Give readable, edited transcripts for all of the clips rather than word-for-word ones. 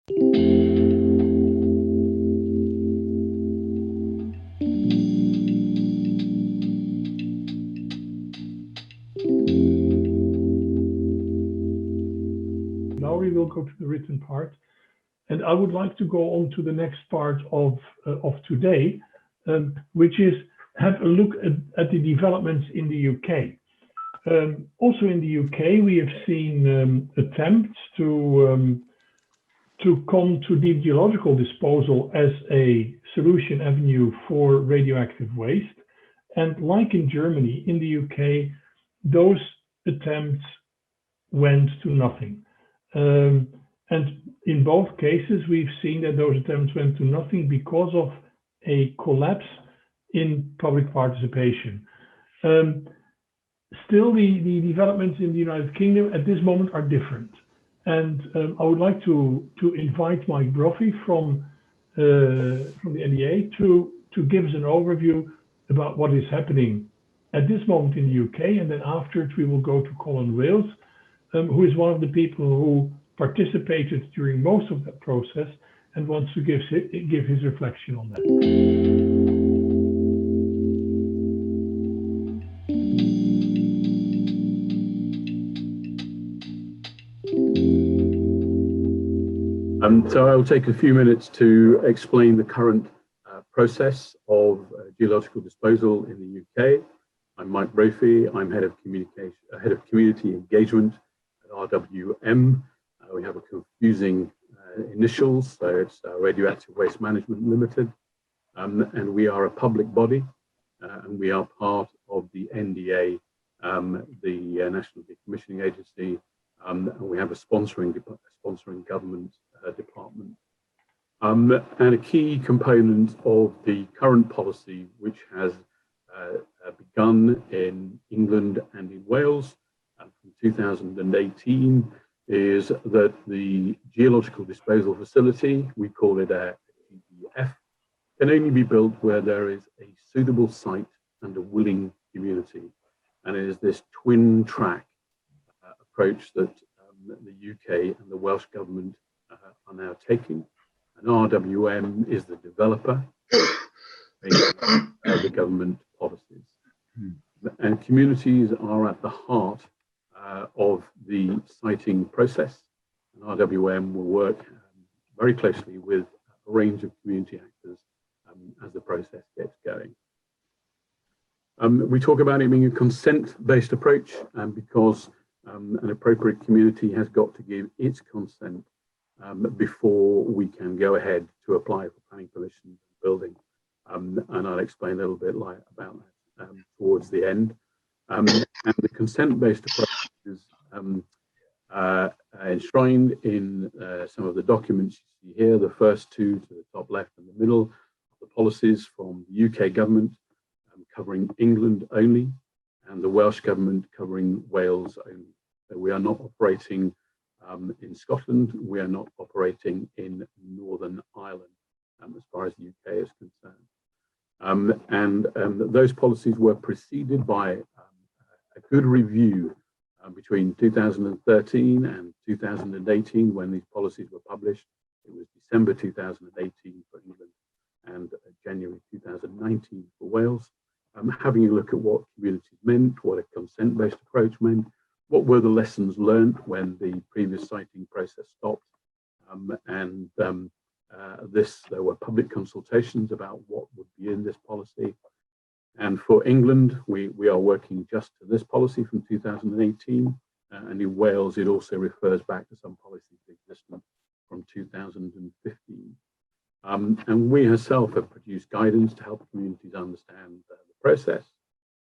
Now we will go to the written part, and I would like to go on to the next part of today, which is have a look at the developments in the UK. Also in the UK, we have seen attempts to come to deep geological disposal as a solution avenue for radioactive waste. And like in Germany, in the UK, those attempts went to nothing. And in both cases, we've seen that those attempts went to nothing because of a collapse in public participation. Still, the developments in the United Kingdom at this moment are different. And I would like to invite Mike Brophy from the NDA to give us an overview about what is happening at this moment in the UK. And then afterwards, we will go to Colin Wales, who is one of the people who participated during most of that process and wants to give his reflection on that. So I'll take a few minutes to explain the current process of geological disposal in the UK. I'm Mike Brophy. I'm head of community engagement at RWM. We have a confusing initials, so it's Radioactive Waste Management Limited, and we are a public body, and we are part of the NDA, the National Decommissioning Agency, and we have a sponsoring government department. And a key component of the current policy, which has begun in England and in Wales from 2018, is that the geological disposal facility, we call it a GDF, can only be built where there is a suitable site and a willing community. And it is this twin track approach that the UK and the Welsh government are now taking. And RWM is the developer of the government policies. And communities are at the heart of the siting process. And RWM will work very closely with a range of community actors as the process gets going. We talk about it being a consent-based approach, because an appropriate community has got to give its consent before we can go ahead to apply for planning permission and building. And I'll explain a little bit about that towards the end. And the consent-based approach is enshrined in some of the documents you see here. The first two to the top left and the middle, the policies from the UK government covering England only, and the Welsh government covering Wales only. So we are not operating in Scotland, we are not operating in Northern Ireland as far as the UK is concerned. And those policies were preceded by a good review between 2013 and 2018 when these policies were published. It was December 2018 for England and January 2019 for Wales. Having a look at what communities meant, what a consent-based approach meant, what were the lessons learned when the previous siting process stopped, there were public consultations about what would be in this policy. And for England, we are working just to this policy from 2018, and in Wales it also refers back to some policies existing from 2015. And we ourselves have produced guidance to help communities understand the process.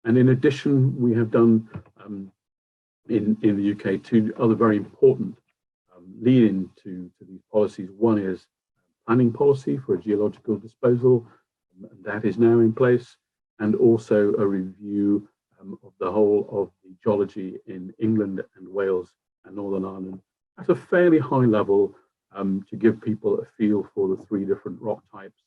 And in addition, we have done in the UK two other very important lead-in to these policies. One is planning policy for a geological disposal, and that is now in place, and also a review of the whole of the geology in England and Wales and Northern Ireland at a fairly high level, to give people a feel for the three different rock types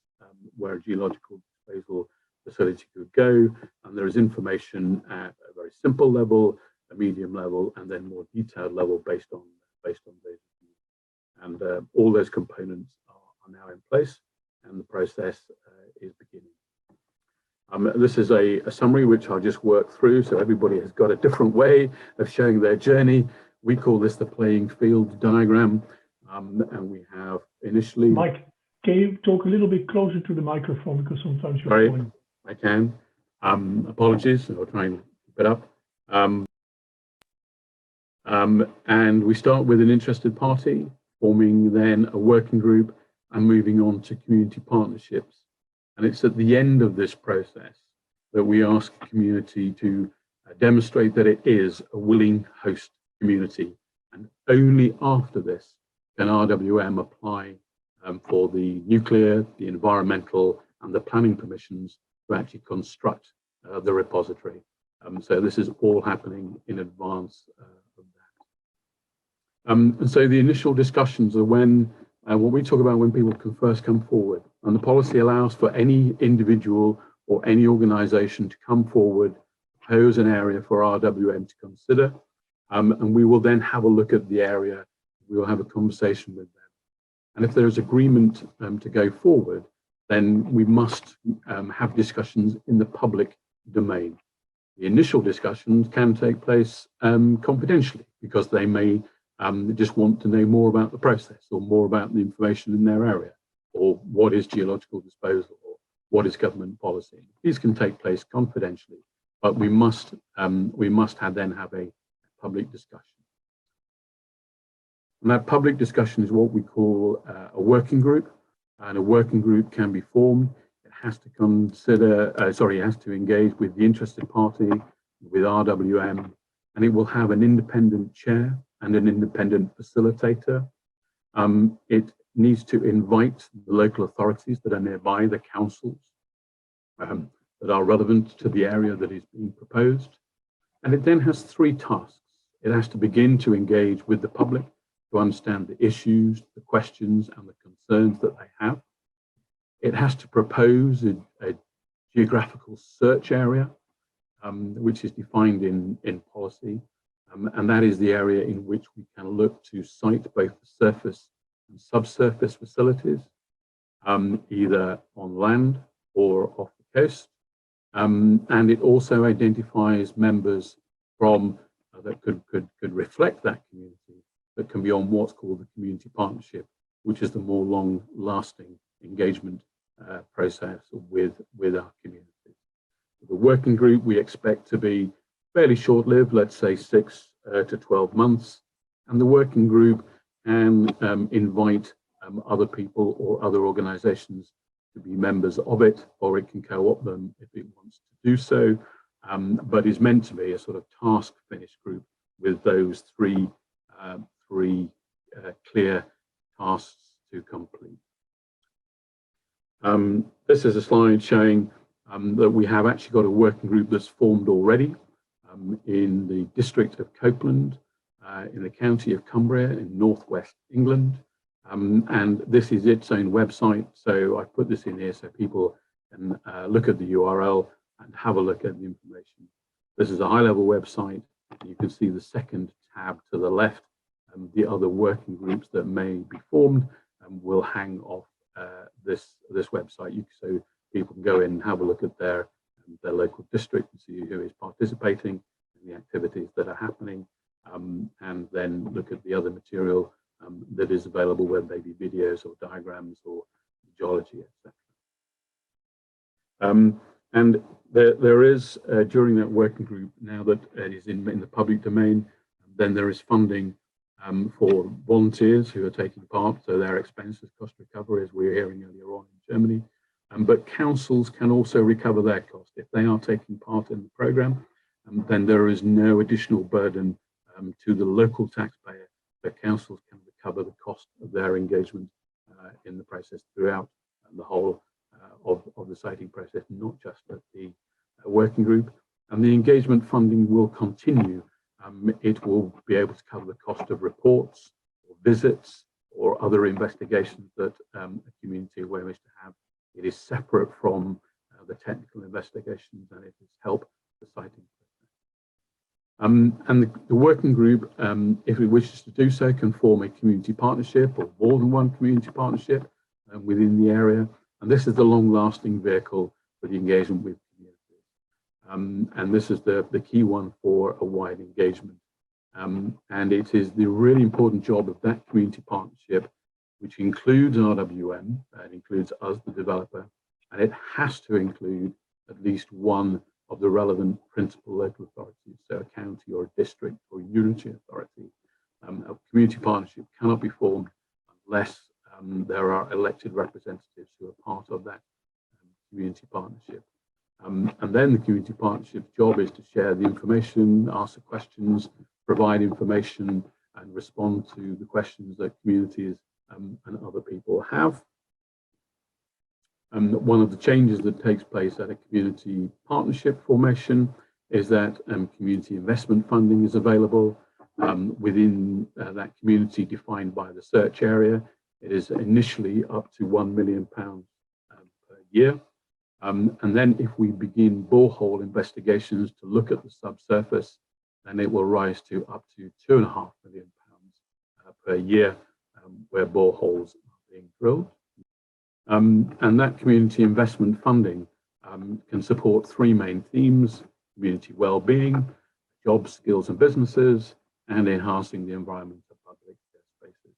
where a geological disposal facility could go. And there is information at a very simple level, a medium level, and then more detailed level based on those. And all those components are now in place, and the process is beginning. This is a summary which I'll just work through. So everybody has got a different way of showing their journey. We call this the playing field diagram. And we have initially... Mike, can you talk a little bit closer to the microphone, because sometimes you're Sorry, calling. I can. Apologies, I'll try and keep it up. And we start with an interested party, forming then a working group and moving on to community partnerships. And it's at the end of this process that we ask the community to demonstrate that it is a willing host community. And only after this can RWM apply for the nuclear, the environmental, and the planning permissions to actually construct the repository. So this is all happening in advance of that. And so the initial discussions are when, what we talk about when people can first come forward. And the policy allows for any individual or any organization to come forward, propose an area for RWM to consider, and we will then have a look at the area. We will have a conversation with them. And if there is agreement to go forward, then we must have discussions in the public domain. The initial discussions can take place confidentially, because they may just want to know more about the process or more about the information in their area, or what is geological disposal, or what is government policy. These can take place confidentially, but we must then have a public discussion. And that public discussion is what we call a working group, and a working group can be formed. It has to it has to engage with the interested party, with RWM, and it will have an independent chair and an independent facilitator. It needs to invite the local authorities that are nearby, the councils that are relevant to the area that is being proposed. And it then has three tasks. It has to begin to engage with the public to understand the issues, the questions, and the concerns that they have. It has to propose a geographical search area, which is defined in policy. And that is the area in which we can look to site both the surface and subsurface facilities, either on land or off the coast. And it also identifies members from that could reflect that community, that can be on what's called the community partnership, which is the more long-lasting engagement process with our community. The working group we expect to be fairly short-lived, let's say 6 to 12 months, and the working group can invite other people or other organizations to be members of it, or it can co-opt them if it wants to do so, but is meant to be a sort of task finish group with those three clear tasks to complete. This is a slide showing that we have actually got a working group that's formed already in the district of Copeland, in the county of Cumbria in northwest England. And this is its own website. So I put this in here so people can look at the URL and have a look at the information. This is a high-level website. You can see the second tab to the left. The other working groups that may be formed will hang off this website, so people can go in and have a look at their local district and see who is participating in the activities that are happening, and then look at the other material that is available, whether they be videos or diagrams or geology, etc. And there is, during that working group, now that it is in the public domain, then there is funding for volunteers who are taking part, so their expenses, cost recovery, as we were hearing earlier on in Germany. But councils can also recover their cost. If they are taking part in the programme, then there is no additional burden to the local taxpayer, but councils can recover the cost of their engagement in the process throughout the whole of the siting process, not just at the working group. And the engagement funding will continue. It will be able to cover the cost of reports or visits or other investigations that a community will wish to have. It is separate from the technical investigations, and it is help the siting process. And the working group, if it wishes to do so, can form a community partnership or more than one community partnership within the area. And this is the long-lasting vehicle for the engagement with communities. And this is the key one for a wide engagement. And it is the really important job of that community partnership, which includes RWM, it includes us, the developer, and it has to include at least one of the relevant principal local authorities, so a county or a district or a unity authority. A community partnership cannot be formed unless there are elected representatives who are part of that community partnership. And then the community partnership's job is to share the information, ask the questions, provide information, and respond to the questions that communities and other people have. One of the changes that takes place at a community partnership formation is that community investment funding is available within that community defined by the search area. It is initially up to £1 million per year. And then if we begin borehole investigations to look at the subsurface, then it will rise to up to £2.5 million per year where boreholes are being drilled. And that community investment funding can support three main themes: community well-being, jobs, skills and businesses, and enhancing the environment of public spaces.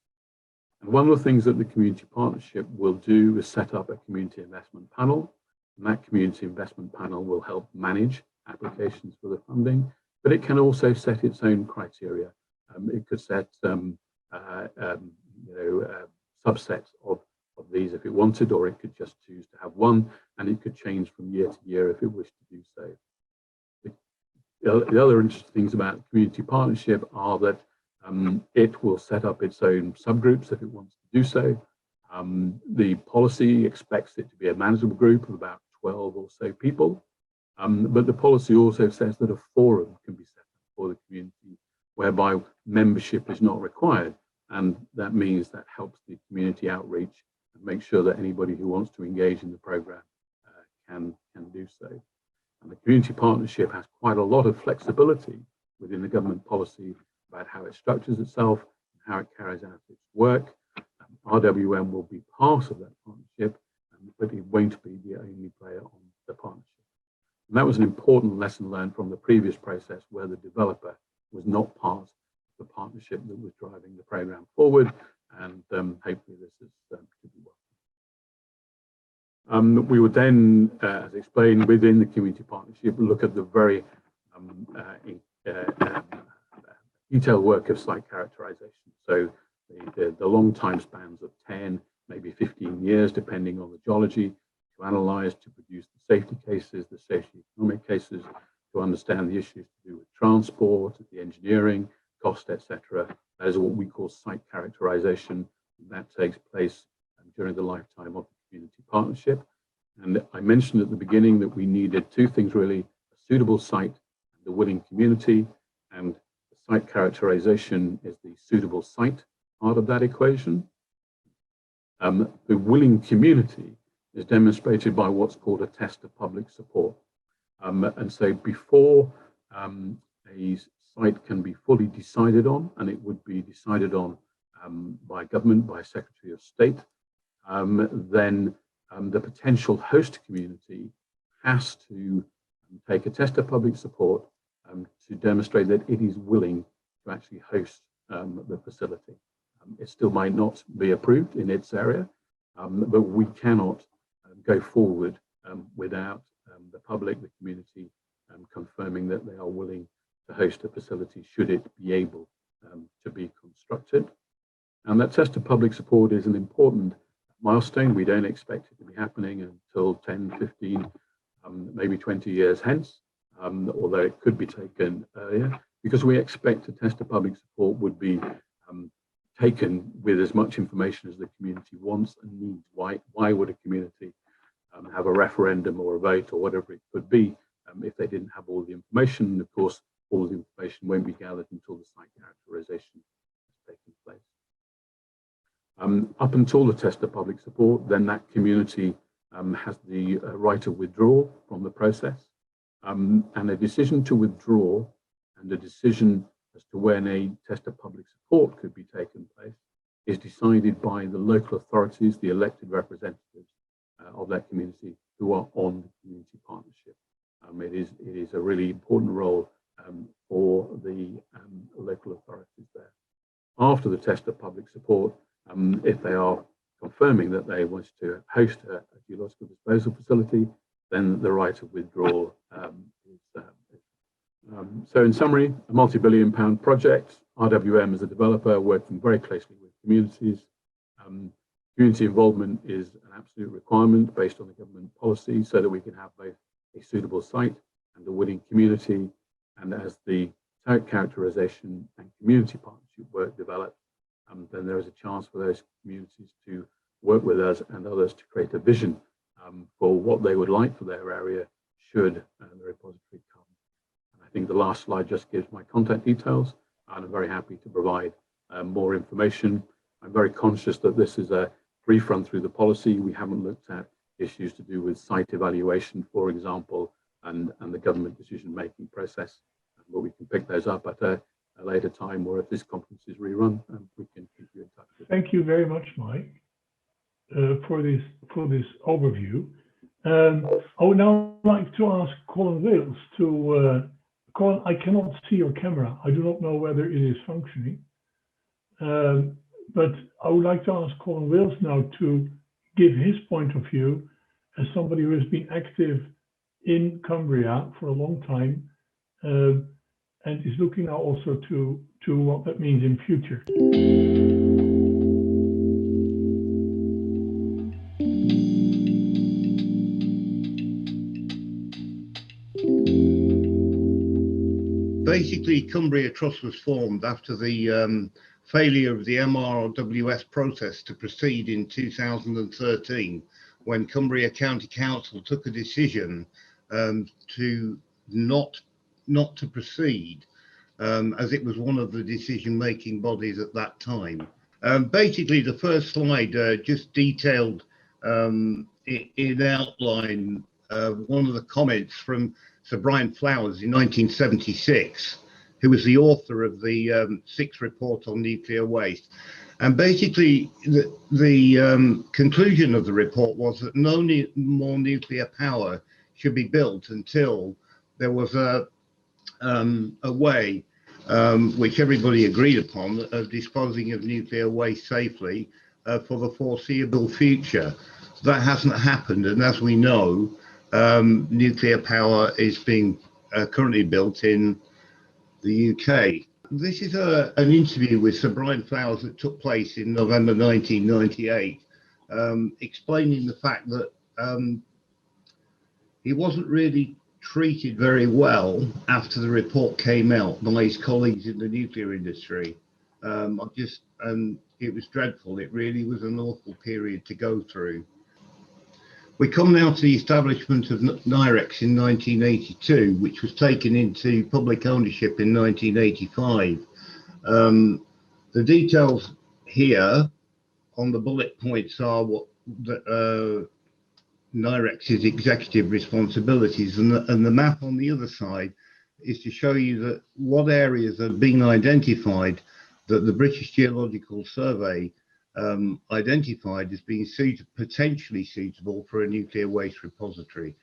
And one of the things that the community partnership will do is set up a community investment panel. And that community investment panel will help manage applications for the funding, but it can also set its own criteria. It could set subsets of these if it wanted, or it could just choose to have one, and it could change from year to year if it wished to do so. The other interesting things about community partnership are that it will set up its own subgroups if it wants to do so. The policy expects it to be a manageable group of about 12 or so people, but the policy also says that a forum can be set up for the community whereby membership is not required, and that means that helps the community outreach and make sure that anybody who wants to engage in the program can do so. And the community partnership has quite a lot of flexibility within the government policy about how it structures itself and how it carries out its work. RWM will be part of that partnership, but it won't be the only player on the partnership. And that was an important lesson learned from the previous process where the developer was not part of the partnership that was driving the program forward, and hopefully this is to be welcome. We would then, as explained, within the community partnership, look at the very detailed work of site characterization. So the long time spans of 10, maybe 15 years, depending on the geology, to analyze, to produce the safety cases, the socio-economic cases, to understand the issues to do with transport, the engineering, cost, etc. That is what we call site characterization. That takes place during the lifetime of the community partnership. And I mentioned at the beginning that we needed two things really: a suitable site and a willing community. And the site characterization is the suitable site part of that equation. The willing community is demonstrated by what's called a test of public support. And so before a site can be fully decided on, and it would be decided on by government, by Secretary of State, then the potential host community has to take a test of public support to demonstrate that it is willing to actually host the facility. It still might not be approved in its area, but we cannot go forward without the public, the community, confirming that they are willing to host a facility should it be able to be constructed. And that test of public support is an important milestone. We don't expect it to be happening until 10, 15, maybe 20 years hence, although it could be taken earlier, because we expect a test of public support would be taken with as much information as the community wants and needs. Why would a community have a referendum or a vote or whatever it could be if they didn't have all the information? And of course, all the information won't be gathered until the site characterization has taken place. Up until the test of public support, then that community has the right of withdrawal from the process. And a decision to withdraw and the decision as to when a test of public support could be taken place is decided by the local authorities, the elected representatives of that community who are on the community partnership. It is a really important role for the local authorities there. After the test of public support, if they are confirming that they want to host a geological disposal facility, then the right of withdrawal is. So in summary, a multi-billion-pound project, RWM as a developer working very closely with communities. Community involvement is an absolute requirement based on the government policy so that we can have both a suitable site and a willing community. And as the site characterization and community partnership work develop, then there is a chance for those communities to work with us and others to create a vision for what they would like for their area should the repository come. And I think the last slide just gives my contact details, and I'm very happy to provide more information. I'm very conscious that this is a brief run through the policy. We haven't looked at issues to do with site evaluation, for example, and the government decision-making process, but we can pick those up at a later time, or if this conference is rerun, we can keep you in touch with. Thank you very much, Mike, for this overview. I would now like to ask Colin Wales to. Colin, I cannot see your camera. I do not know whether it is functioning, but I would like to ask Colin Wales now to give his point of view as somebody who has been active in Cumbria for a long time. And is looking now also to what that means in future. Basically, Cumbria Trust was formed after the failure of the RWS process to proceed in 2013, when Cumbria County Council took a decision to not to proceed, as it was one of the decision-making bodies at that time. Basically, the first slide just detailed in outline one of the comments from Sir Brian Flowers in 1976, who was the author of the sixth report on nuclear waste. And basically, the conclusion of the report was that no more nuclear power should be built until there was a way, which everybody agreed upon, of disposing of nuclear waste safely for the foreseeable future. That hasn't happened, and as we know, nuclear power is being currently built in the UK. This is an interview with Sir Brian Flowers that took place in November 1998, explaining the fact that he wasn't really treated very well after the report came out by his colleagues in the nuclear industry. And it was dreadful. It really was an awful period to go through. We come now to the establishment of NIREX in 1982, which was taken into public ownership in 1985. The details here on the bullet points are what NIREX's executive responsibilities, and the map on the other side is to show you that what areas have been identified that the British Geological Survey identified as being potentially suitable for a nuclear waste repository.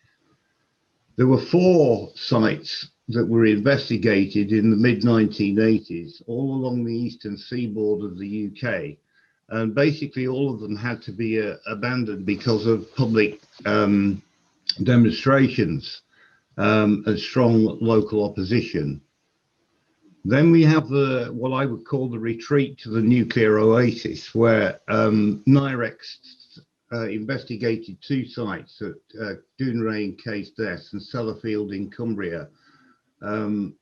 There were 4 sites that were investigated in the mid-1980s, all along the eastern seaboard of the UK. And basically all of them had to be abandoned because of public demonstrations and strong local opposition. Then we have what I would call the retreat to the nuclear oasis, where NIREX investigated 2 sites at Dounreay in Caithness and Sellafield in Cumbria. And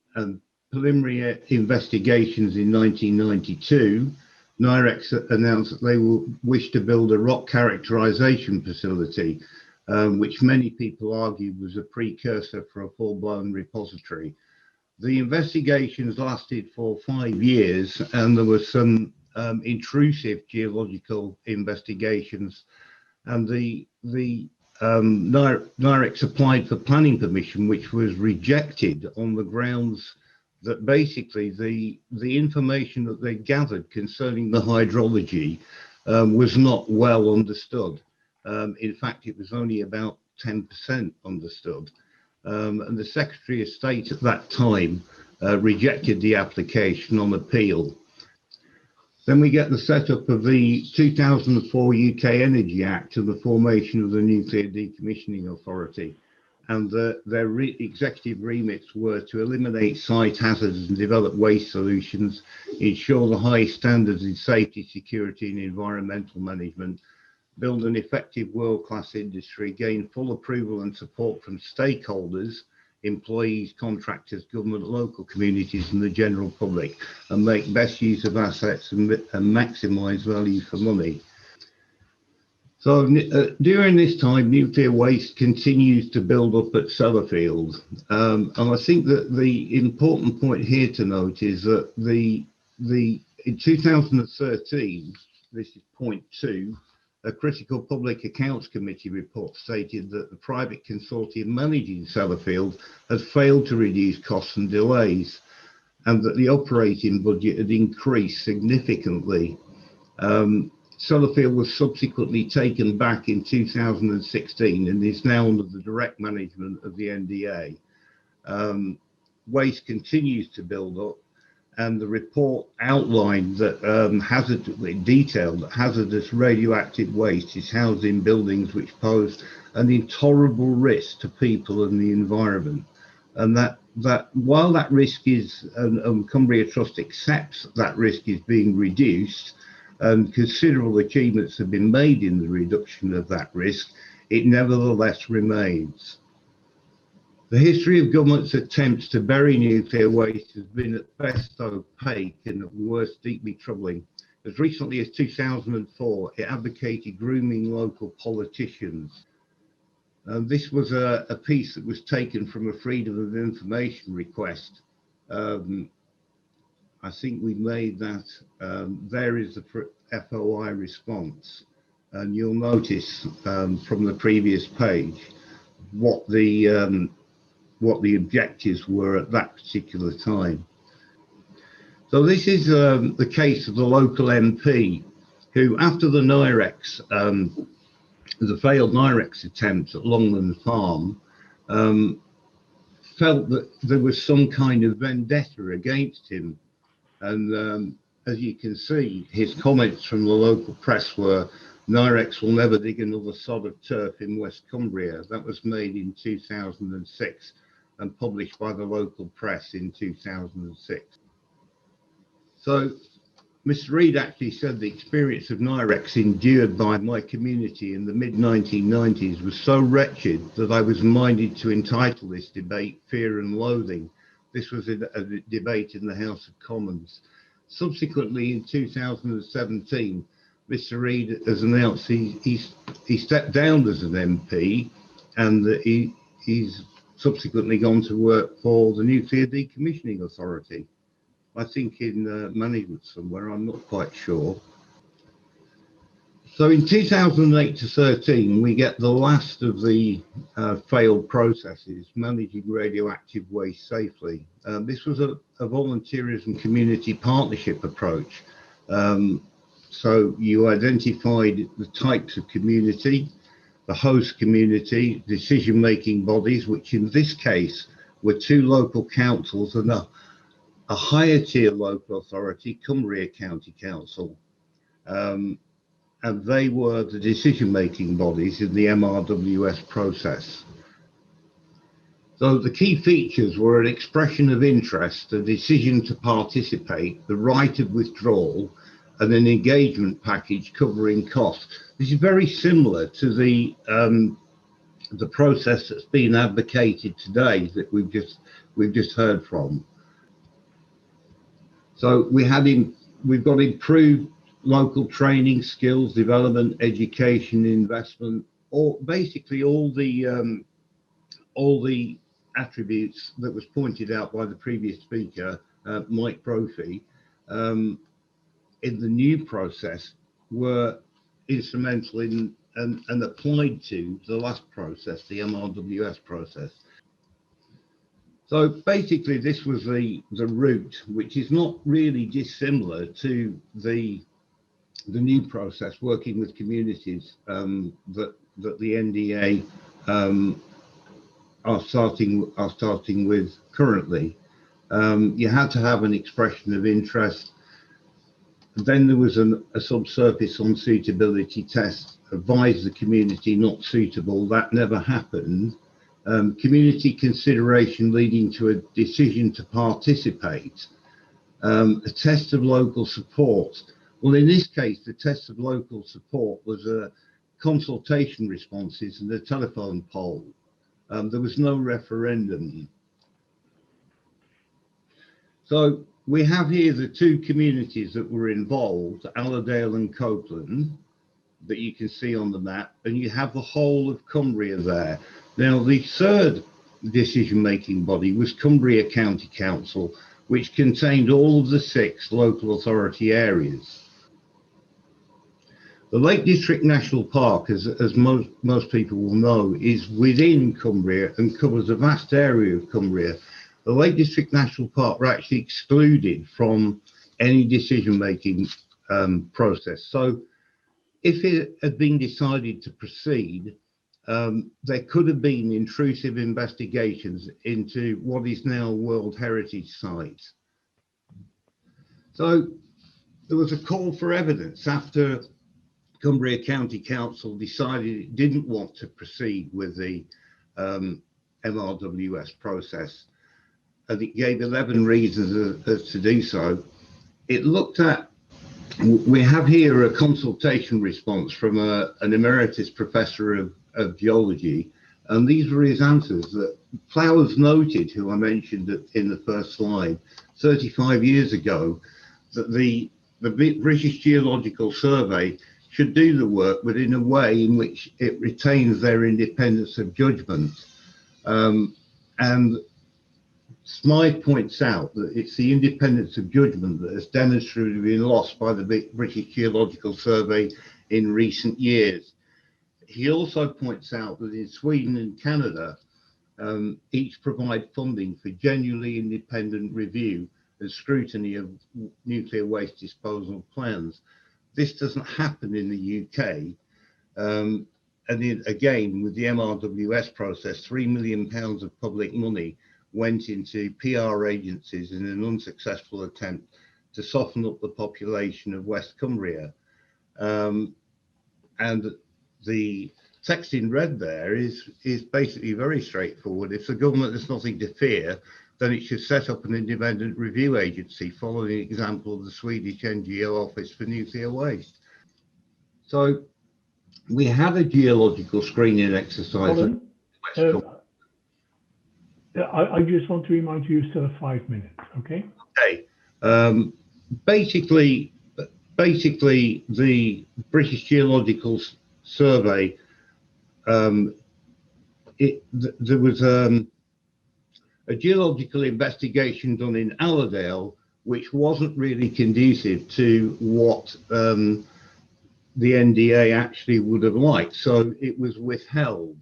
preliminary investigations in 1992, NIREX announced that they will wish to build a rock characterization facility, which many people argued was a precursor for a full-blown repository. The investigations lasted for 5 years, and there were some intrusive geological investigations, and the NIREX applied for planning permission, which was rejected on the grounds that basically the information that they gathered concerning the hydrology was not well understood. In fact, it was only about 10% understood. And the Secretary of State at that time rejected the application on appeal. Then we get the setup of the 2004 UK Energy Act and the formation of the Nuclear Decommissioning Authority. And their executive remits were to eliminate site hazards and develop waste solutions, ensure the highest standards in safety, security and environmental management, build an effective world-class industry, gain full approval and support from stakeholders, employees, contractors, government, local communities and the general public, and make best use of assets and maximise value for money. So during this time, nuclear waste continues to build up at Sellafield. And I think that the important point here to note is that in 2013, this is point 2, a critical public accounts committee report stated that the private consortium managing Sellafield had failed to reduce costs and delays, and that the operating budget had increased significantly. Sellafield was subsequently taken back in 2016 and is now under the direct management of the NDA. Waste continues to build up, and the report outlined that detailed that hazardous radioactive waste is housed in buildings which pose an intolerable risk to people and the environment. And that while that risk is, and Cumbria Trust accepts that risk is being reduced, and considerable achievements have been made in the reduction of that risk, it nevertheless remains. The history of government's attempts to bury nuclear waste has been at best opaque and at worst deeply troubling. As recently as 2004, it advocated grooming local politicians. This was a piece that was taken from a Freedom of Information request. I think we made that, there is the FOI response. And you'll notice from the previous page what the objectives were at that particular time. So this is the case of the local MP who, after the NIREX, the failed NIREX attempt at Longland Farm, felt that there was some kind of vendetta against him. And as you can see, his comments from the local press were, "NIREX will never dig another sod of turf in West Cumbria." That was made in 2006 and published by the local press in 2006. So Mr. Reid actually said the experience of NIREX endured by my community in the mid-1990s was so wretched that I was minded to entitle this debate Fear and Loathing. This was a debate in the House of Commons. Subsequently, in 2017, Mr. Reid has announced he stepped down as an MP, and he's subsequently gone to work for the Nuclear Decommissioning Authority. I think in management somewhere, I'm not quite sure. So in 2008 to 13, we get the last of the failed processes managing radioactive waste safely. This was a volunteerism community partnership approach. So you identified the types of community, the host community, decision-making bodies, which in this case were 2 local councils and a higher tier local authority, Cumbria County Council. And they were the decision-making bodies in the MRWS process. So the key features were an expression of interest, a decision to participate, the right of withdrawal, and an engagement package covering costs. This is very similar to the process that's been advocated today that we've just heard from. So we've got improved local training, skills development, education, investment, or basically all the attributes that was pointed out by the previous speaker, Mike Brophy, in the new process were instrumental in and applied to the last process, the MRWS process. So basically, this was the route, which is not really dissimilar to the new process working with communities that the NDA are starting with currently. You had to have an expression of interest. Then there was a subsurface unsuitability test, advised the community not suitable. That never happened. Community consideration leading to a decision to participate. A test of local support. Well, in this case, the test of local support was a consultation responses and a telephone poll. There was no referendum. So we have here the two communities that were involved, Allerdale and Copeland, that you can see on the map, and you have the whole of Cumbria there. Now, the third decision-making body was Cumbria County Council, which contained all of the 6 local authority areas. The Lake District National Park, as most people will know, is within Cumbria and covers a vast area of Cumbria. The Lake District National Park were actually excluded from any decision-making process. So if it had been decided to proceed, there could have been intrusive investigations into what is now a World Heritage Site. So there was a call for evidence after Cumbria County Council decided it didn't want to proceed with the MRWS process, and it gave 11 reasons as to do so. It looked at, we have here a consultation response from an emeritus professor of geology, and these were his answers. That Flowers noted, who I mentioned in the first slide, 35 years ago, that the British Geological Survey should do the work, but in a way in which it retains their independence of judgment. And Smythe points out that it's the independence of judgment that has demonstrably been lost by the British Geological Survey in recent years. He also points out that in Sweden and Canada, each provide funding for genuinely independent review and scrutiny of nuclear waste disposal plans. This doesn't happen in the UK. And again, with the MRWS process, £3 million of public money went into PR agencies in an unsuccessful attempt to soften up the population of West Cumbria. And the text in red there is basically very straightforward. If the government has nothing to fear, then it should set up an independent review agency following the example of the Swedish NGO Office for Nuclear Waste. So we had a geological screening exercise. Colin, I just want to remind you still have 5 minutes, okay? Okay. Basically, the British Geological Survey, there was a geological investigation done in Allerdale, which wasn't really conducive to what the NDA actually would have liked, so it was withheld.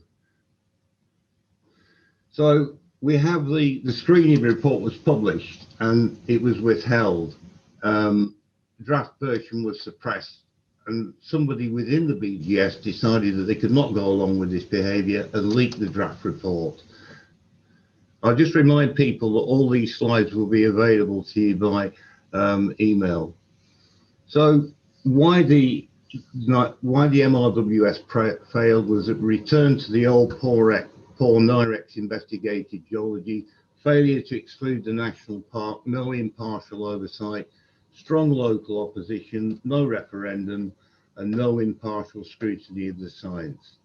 So we have the screening report was published and it was withheld. Draft version was suppressed, and somebody within the BGS decided that they could not go along with this behaviour and leaked the draft report. I'll just remind people that all these slides will be available to you by email. So why the MRWS failed was it returned to the old poor NIREX investigated geology, failure to exclude the national park, no impartial oversight, strong local opposition, no referendum, and no impartial scrutiny of the science.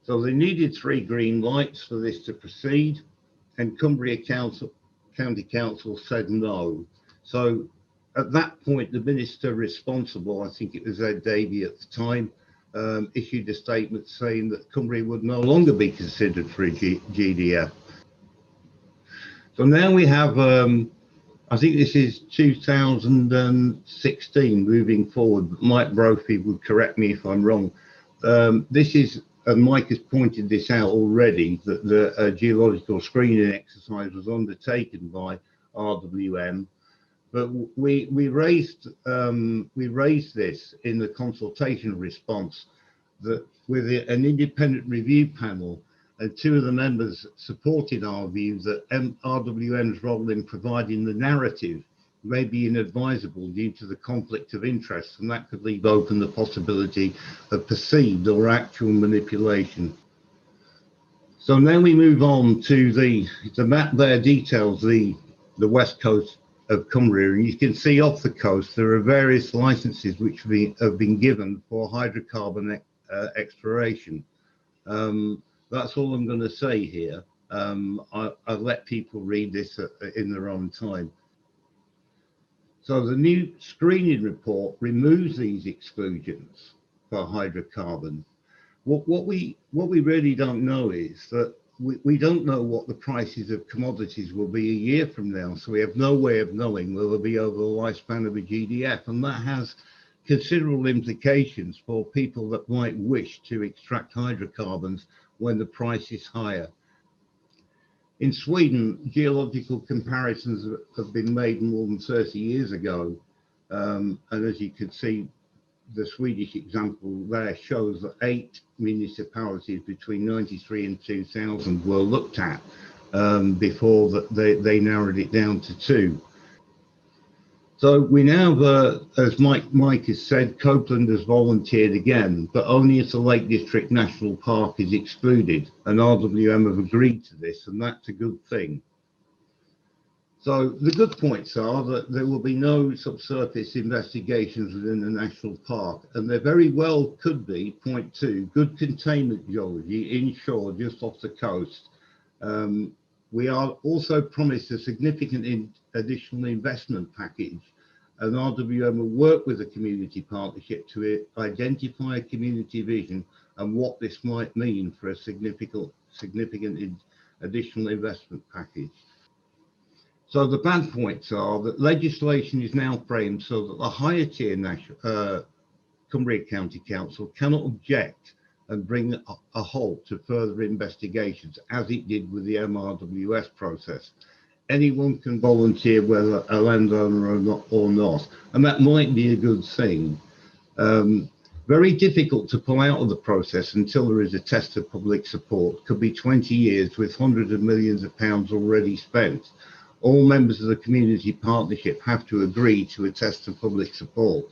So they needed 3 green lights for this to proceed, and Cumbria County Council said no. So at that point, the minister responsible, I think it was Ed Davey at the time, issued a statement saying that Cumbria would no longer be considered for a GDF. So now we have, I think this is 2016 moving forward. Mike Brophy would correct me if I'm wrong. This is and Mike has pointed this out already, that the geological screening exercise was undertaken by RWM. But we raised this in the consultation response, that with an independent review panel, and two of the members supported our view that RWM's role in providing the narrative may be inadvisable due to the conflict of interest, and that could leave open the possibility of perceived or actual manipulation. So now we move on to the map there details the west coast of Cumbria, and you can see off the coast there are various licenses which have been given for hydrocarbon exploration. That's all I'm going to say here. I'll let people read this in their own time. So the new screening report removes these exclusions for hydrocarbon. What we really don't know is that we don't know what the prices of commodities will be a year from now. So we have no way of knowing will there be over the lifespan of a GDF, and that has considerable implications for people that might wish to extract hydrocarbons when the price is higher. In Sweden, geological comparisons have been made more than 30 years ago. And as you can see, the Swedish example there shows that 8 municipalities between 93 and 2000 were looked at before they narrowed it down to 2. So we now, as Mike has said, Copeland has volunteered again, but only if the Lake District National Park is excluded, and RWM have agreed to this, and that's a good thing. So the good points are that there will be no subsurface investigations within the national park, and there very well could be, point 2, good containment geology inshore just off the coast. We are also promised a significant additional investment package, and RWM will work with the community partnership to identify a community vision and what this might mean for a significant additional investment package. So the bad points are that legislation is now framed so that the higher tier Cumbria County Council cannot object and bring a halt to further investigations, as it did with the MRWS process. Anyone can volunteer, whether a landowner or not, and that might be a good thing. Very difficult to pull out of the process until there is a test of public support. Could be 20 years with hundreds of millions of pounds already spent. All members of the community partnership have to agree to a test of public support.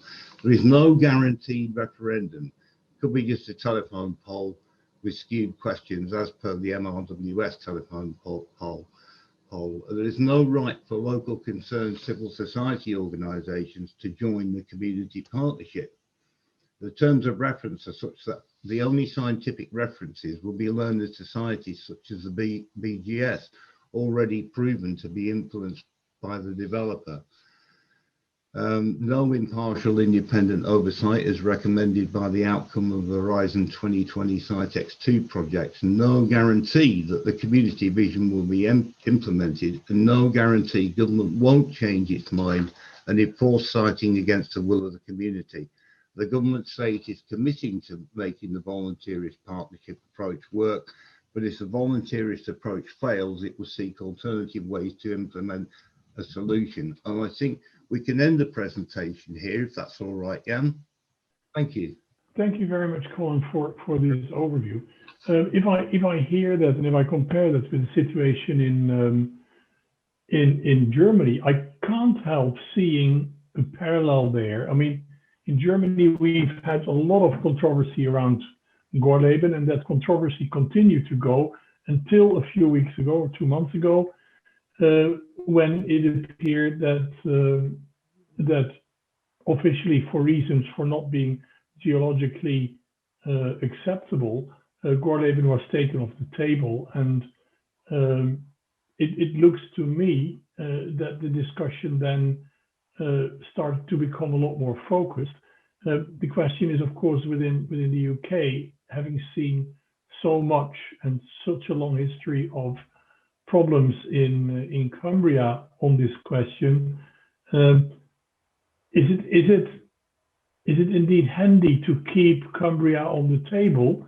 There is no guaranteed referendum. Could be just a telephone poll with skewed questions as per the MRWS telephone poll. There is no right for local concerned civil society organisations to join the community partnership. The terms of reference are such that the only scientific references will be learned societies such as the BGS, already proven to be influenced by the developer. No impartial independent oversight is recommended by the outcome of the Horizon 2020 Sitex2 projects. No guarantee that the community vision will be implemented, and no guarantee government won't change its mind and enforce siting against the will of the community. The government say it is committing to making the volunteerist partnership approach work, but if the volunteerist approach fails, it will seek alternative ways to implement a solution. And I think we can end the presentation here, if that's all right, Jan. Thank you. Thank you very much, Colin, for this overview. If I hear that and if I compare that with the situation in Germany, I can't help seeing a parallel there. I mean, in Germany, we've had a lot of controversy around Gorleben, and that controversy continued to go until a few weeks ago or 2 months ago, when it appeared that officially, for reasons for not being geologically acceptable, Gorleben was taken off the table, and it looks to me that the discussion then started to become a lot more focused. The question is, of course, within the UK, having seen so much and such a long history of problems in Cumbria on this question, is it indeed handy to keep Cumbria on the table?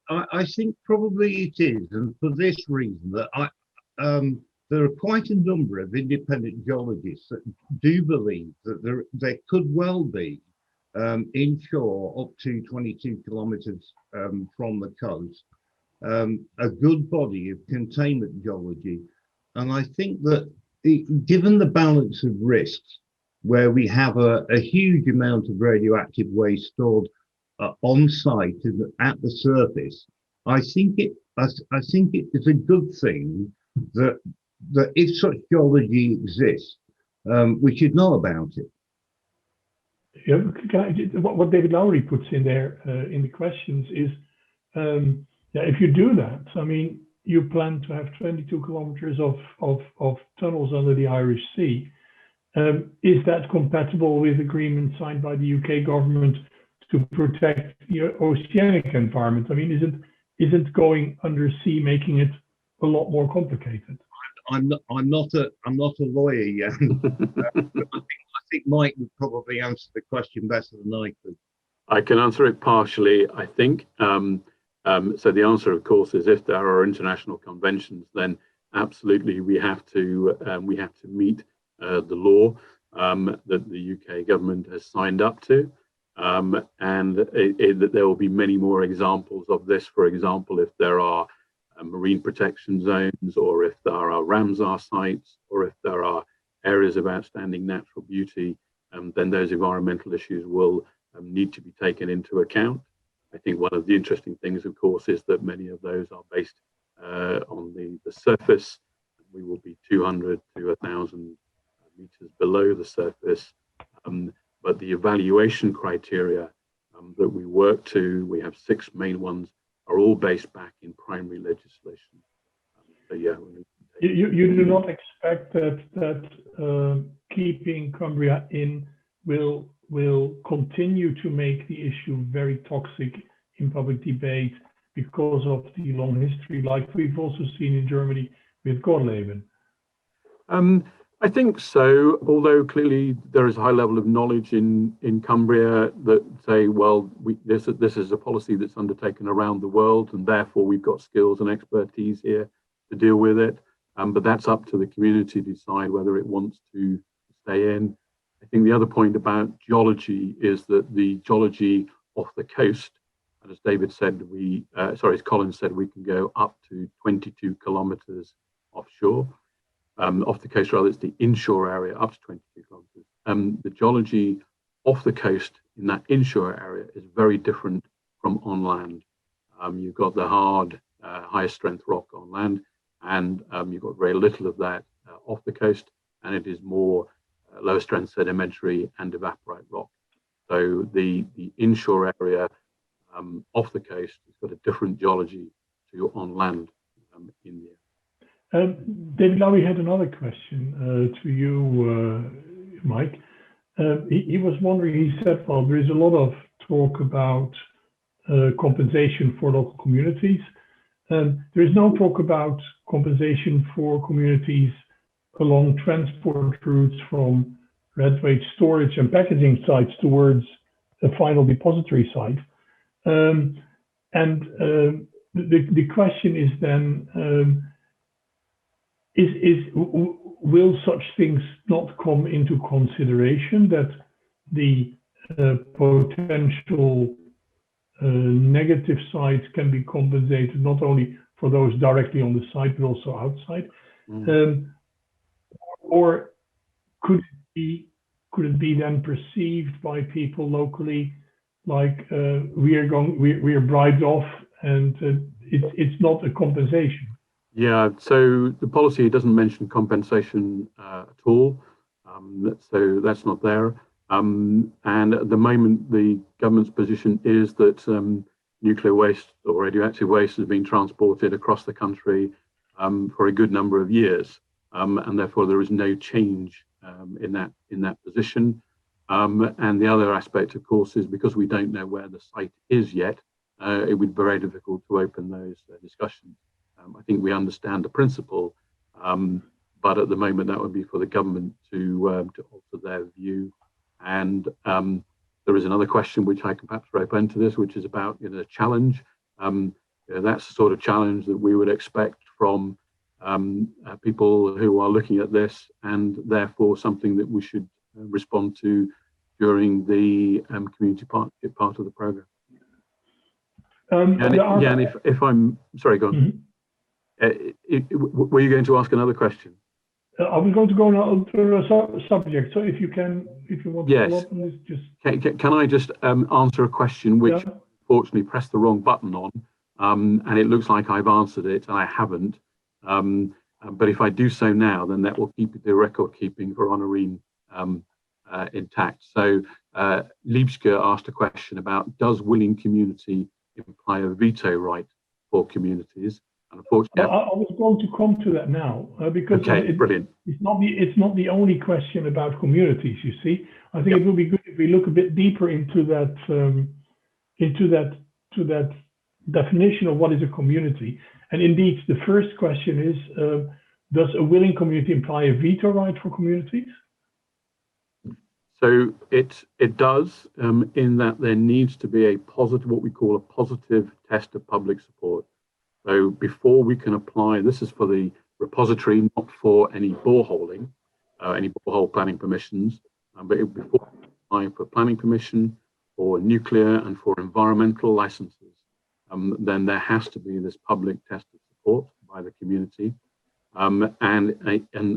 I think probably it is, and for this reason that there are quite a number of independent geologists that do believe that there could well be inshore up to 22 kilometres from the coast a good body of containment geology, and I think that given the balance of risks, where we have a huge amount of radioactive waste stored on site and at the surface, I think it is a good thing that if such geology exists, we should know about it. Yeah, what David Lowry puts in there in the questions is, yeah, if you do that, I mean, you plan to have 22 kilometers of tunnels under the Irish Sea. Is that compatible with agreements signed by the UK government to protect the oceanic environment? I mean, isn't going undersea making it a lot more complicated? I'm not a lawyer yet. I think Mike would probably answer the question better than I could. I can answer it partially, I think. So the answer, of course, is if there are international conventions, then absolutely we have to meet the law that the UK government has signed up to, and that there will be many more examples of this. For example, if there are marine protection zones, or if there are Ramsar sites, or if there are areas of outstanding natural beauty, then those environmental issues will need to be taken into account. I think one of the interesting things, of course, is that many of those are based on the surface. We will be 200 to 1,000 meters below the surface, but the evaluation criteria that we work to, we have 6 main ones, are all based back in primary legislation. So yeah, you do not expect that keeping Cumbria in will continue to make the issue very toxic in public debate because of the long history, like we've also seen in Germany with Gorleben? I think so, although clearly there is a high level of knowledge in Cumbria that say, well, this is a policy that's undertaken around the world, and therefore we've got skills and expertise here to deal with it. But that's up to the community to decide whether it wants to stay in. I think the other point about geology is that the geology off the coast, and as David said, as Colin said, we can go up to 22 kilometers offshore. Off the coast, rather, it's the inshore area up to 22 kilometers. The geology off the coast in that inshore area is very different from on land. You've got the hard, higher strength rock on land, and you've got very little of that off the coast, and it is more lower strength sedimentary and evaporite rock. So the inshore area off the coast has got a different geology to on land in the area. David Lowry had another question to you, Mike. He was wondering, he said, well, there is a lot of talk about compensation for local communities. There is no talk about compensation for communities along transport routes from red waste storage and packaging sites towards a final depository site. The question is then, will such things not come into consideration, that the potential negative sides can be compensated not only for those directly on the site, but also outside? Or could it be then perceived by people locally like we are bribed off, and it's not a compensation? Yeah, so the policy doesn't mention compensation at all, so that's not there. And at the moment, the government's position is that nuclear waste or radioactive waste has been transported across the country for a good number of years, and therefore there is no change in that position. And the other aspect, of course, is because we don't know where the site is yet, it would be very difficult to open those discussions. I think we understand the principle, but at the moment that would be for the government to alter their view. And there is another question which I can perhaps rope into this, which is about the challenge. That's the sort of challenge that we would expect from people who are looking at this, and therefore something that we should respond to during the community partnership part of the program. Jan, if I'm sorry, go on. Mm-hmm. Were you going to ask another question? I was going to go on to a subject. So if you want to follow up on this, just can I just answer a question which unfortunately pressed the wrong button on, and it looks like I've answered it and I haven't. But if I do so now, then that will keep the record keeping for Honorine intact. So Liebske asked a question about, does willing community imply a veto right for communities? And unfortunately, I was going to come to that now because brilliant. It's not the only question about communities. You see, I think it would be good if we look a bit deeper into that definition of what is a community. And indeed, the first question is, does a willing community imply a veto right for communities? So it does, in that there needs to be a positive, what we call a positive test of public support. So before we can apply, this is for the repository, not for any boreholing, any borehole planning permissions, but before applying for planning permission, for nuclear and for environmental licenses, then there has to be this public test of support by the community. And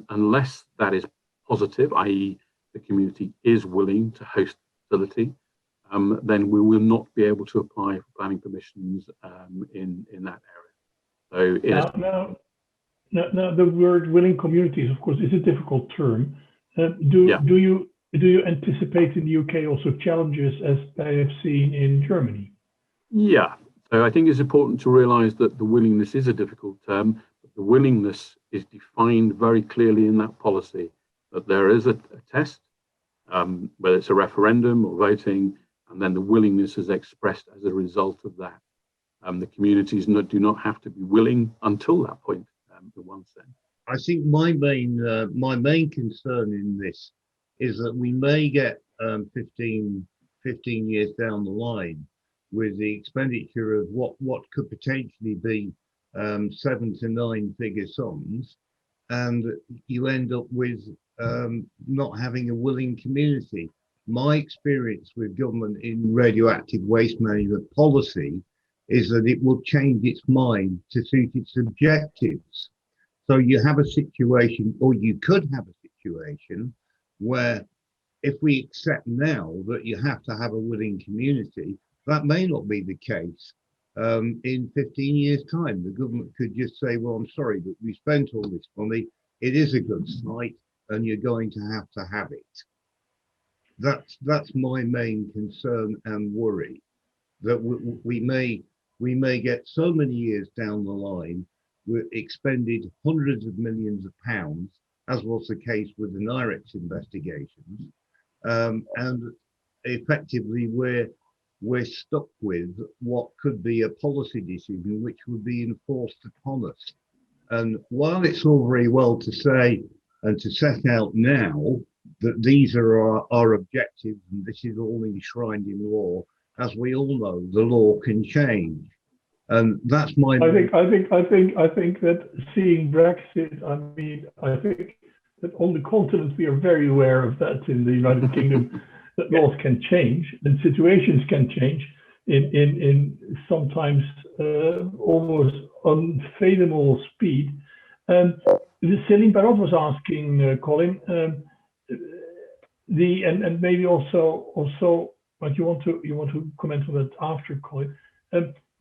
unless that is positive, i.e. the community is willing to host the facility, then we will not be able to apply for planning permissions in that area. So now the word willing communities, of course, is a difficult term. Do you anticipate in the UK also challenges as I have seen in Germany? Yeah, so I think it's important to realise that the willingness is a difficult term, but the willingness is defined very clearly in that policy, that there is a test, whether it's a referendum or voting, and then the willingness is expressed as a result of that. The communities do not have to be willing until that point, in one sense. I think my main concern in this is that we may get 15 years down the line with the expenditure of what could potentially be 7 to 9 figure sums, and you end up with not having a willing community. My experience with government in radioactive waste management policy is that it will change its mind to suit its objectives. So you have a situation, or you could have a situation, where if we accept now that you have to have a willing community, that may not be the case. In 15 years' time, the government could just say, well, I'm sorry, but we spent all this money. It is a good site, and you're going to have it. That's my main concern and worry, that we may get so many years down the line, we expended hundreds of millions of pounds, as was the case with the NIREX investigations, and effectively we're stuck with what could be a policy decision which would be enforced upon us. And while it's all very well to say and to set out now that these are our objectives and this is all enshrined in law, as we all know, the law can change. And that's my... I think that seeing Brexit, I think that on the continent we are very aware of that in the United Kingdom, that laws can change and situations can change in sometimes almost unfathomable speed. Celine Barot was asking Colin, and maybe also, but you want to comment on that after, Colin.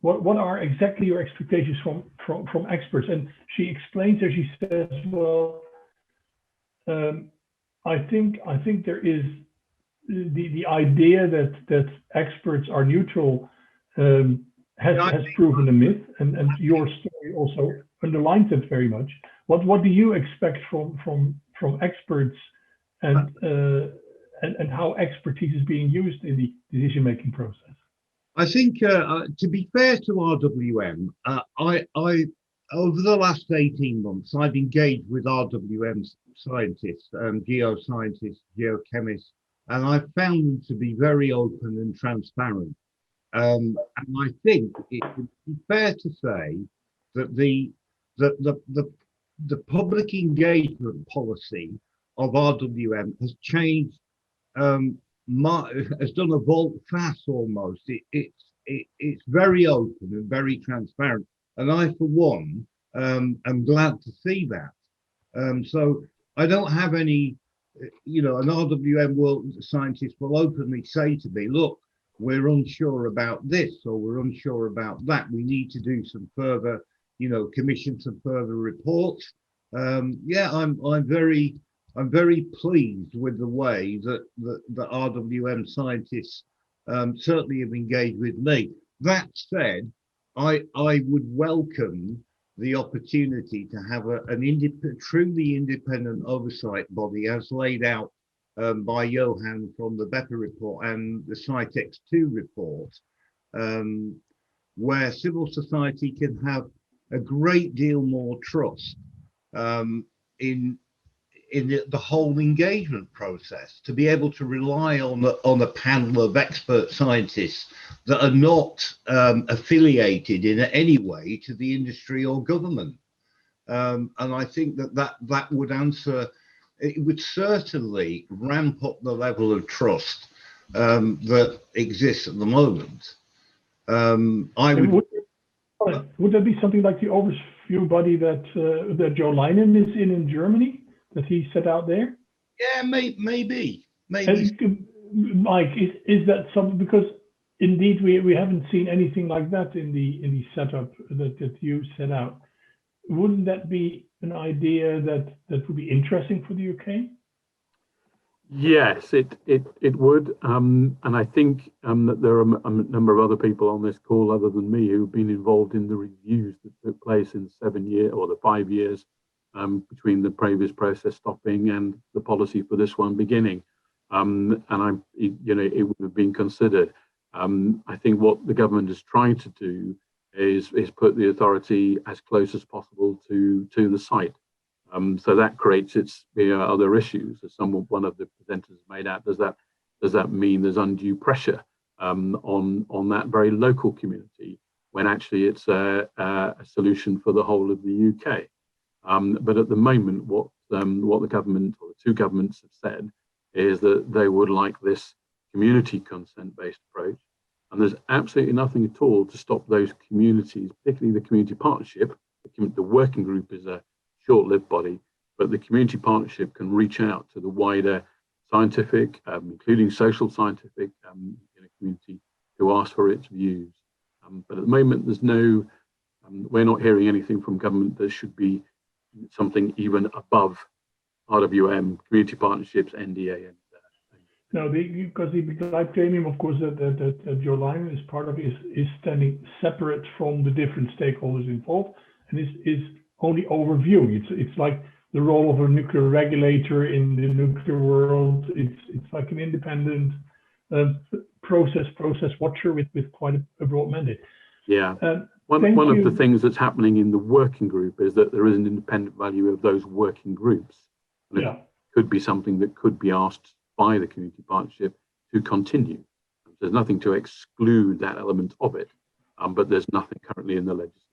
What are exactly your expectations from experts? And she explains, as she says, well, I think there is the idea that experts are neutral has proven a myth, and your story also underlines it very much. What do you expect from experts, and how expertise is being used in the decision-making process? I think, to be fair to RWM, I over the last 18 months, I've engaged with RWM scientists, geoscientists, geochemists, and I've found them to be very open and transparent. And I think it would be fair to say that the public engagement policy of RWM has changed, has done a volte-face almost. It's very open and very transparent, and I, for one, am glad to see that. So I don't have any, an RWM world scientist will openly say to me, look, we're unsure about this or we're unsure about that. We need to do some further, commission some further reports. Yeah, I'm very pleased with the way that the RWM scientists certainly have engaged with me. That said, I would welcome the opportunity to have an truly independent oversight body as laid out by Johan from the BEPA report and the CITEX2 report, where civil society can have a great deal more trust in the whole engagement process, to be able to rely on a panel of expert scientists that are not affiliated in any way to the industry or government. And I think that would answer, it would certainly ramp up the level of trust that exists at the moment. Would that be something like the overview body that Joe Leinen is in Germany, that he set out there? Yeah, maybe. And, Mike, is that something, because indeed we haven't seen anything like that in the setup that you set out. Wouldn't that be an idea that would be interesting for the UK? Yes, it would, and I think that there are a number of other people on this call other than me who've been involved in the reviews that took place in 7 years or the 5 years between the previous process stopping and the policy for this one beginning, and it would have been considered. I think what the government is trying to do is put the authority as close as possible to the site. So that creates its other issues, as one of the presenters made out. Does that mean there's undue pressure on that very local community when actually it's a solution for the whole of the UK? But at the moment, what the government or the two governments have said is that they would like this community consent-based approach, and there's absolutely nothing at all to stop those communities, particularly the community partnership. The working group is a short-lived body, but the community partnership can reach out to the wider scientific, including social scientific community, to ask for its views. But at the moment, there's no, we're not hearing anything from government that should be something even above RWM, community partnerships, NDA. No, because the live premium, of course, that Joe Leinen is part of is standing separate from the different stakeholders involved, and is only overview. It's like the role of a nuclear regulator in the nuclear world. It's like an independent process watcher with quite a broad mandate. Yeah. One of the things that's happening in the working group is that there is an independent value of those working groups. And it could be something that could be asked by the community partnership to continue. There's nothing to exclude that element of it, but there's nothing currently in the legislation